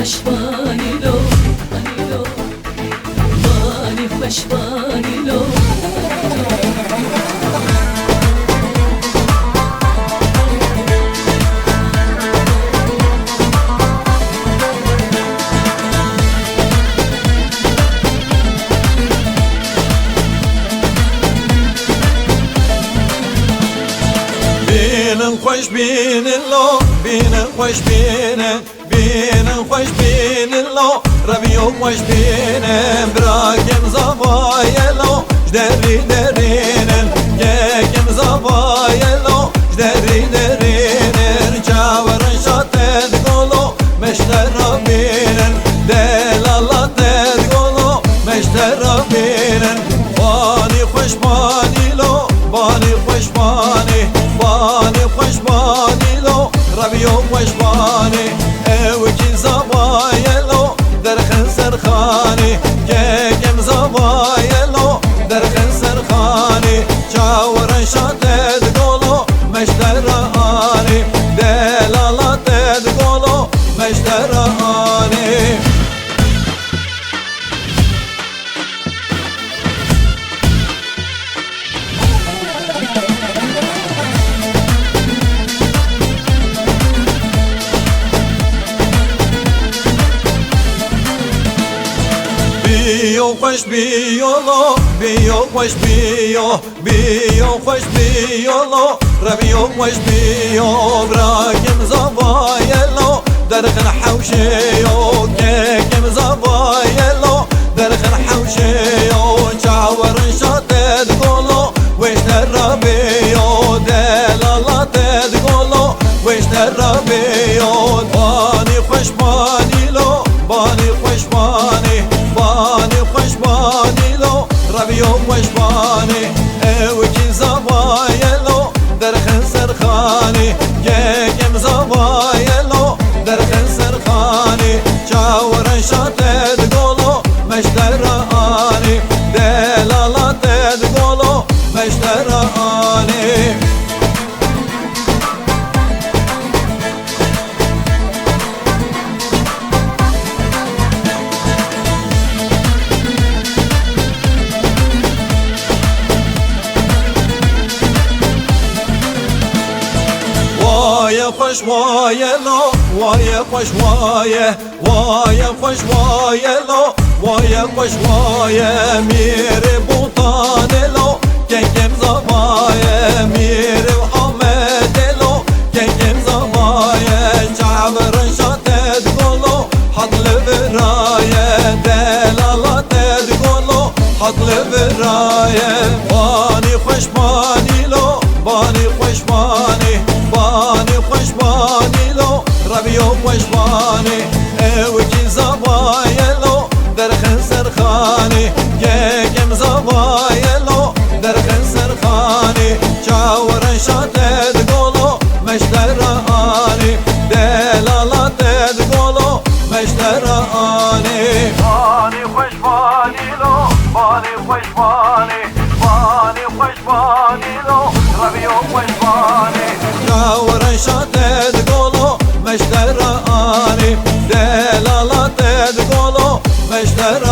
خوش بانی لو بانی خوش بانی لو بینن خوش بینن لو بینن خوش بینن بینن خوش بینن لو ربیو خوش بینن براکم زوای لو جدری درینن یکم زوای لو جدری درینن چاورن شاتد گلو مشتر بینن دلالت گلو مشتر بینن بانی خوش بانی لو بانی خوش بانی بانی خوش بانی لو ربیو خوش بانی اوکی زوای لو در خنسر خانی یکم زوای لو در خنسر خانی چاورن شاتد گلو مشتر آنی دلالت گلو مشتر آنی بیو خوش بیو لو بیو خوش بیو بیو خوش بیو لو ربیو خوش بیو براکم زوای لو درخن حوشیو ککم زوای لو درخن حوشیو چاورن شاتد گلو وشتر ربیو دلالت گلو وشتر ربیو بانی خوش بانی لو بانی خوش بانی بانی خوش بانی لو ربیو خوش بانی اوکی زوای لو در خنسر خانی یکم زوای لو در خنسر خانی چاورن شاتد گلو مشتر آنی دلالت گلو مشتر آنی وای خوش وای لو وای خوش وای وای خوش وای لو وای خوش وای میره بوتان لو ککم زوای میره آمد لو ککم زوای چاورن شاتد گلو حضل برای دلالت گلو حضل برای بانی خوش بانی لو بانی خوش بانی بانی خوش بانی لو ربیو خوش بانی اوکی زوای لو در خنسر خانی یکم زوای لو در خنسر خانی چاورن شاتد گلو مشتر آنی دلالت گلو مشتر آنی بانی خوش بانی لو بانی خوش بانی بانی خوش بانی لو ربیو خوش بانی چاورن شاتد گلو مشتر آنی دلالت گلو مشتر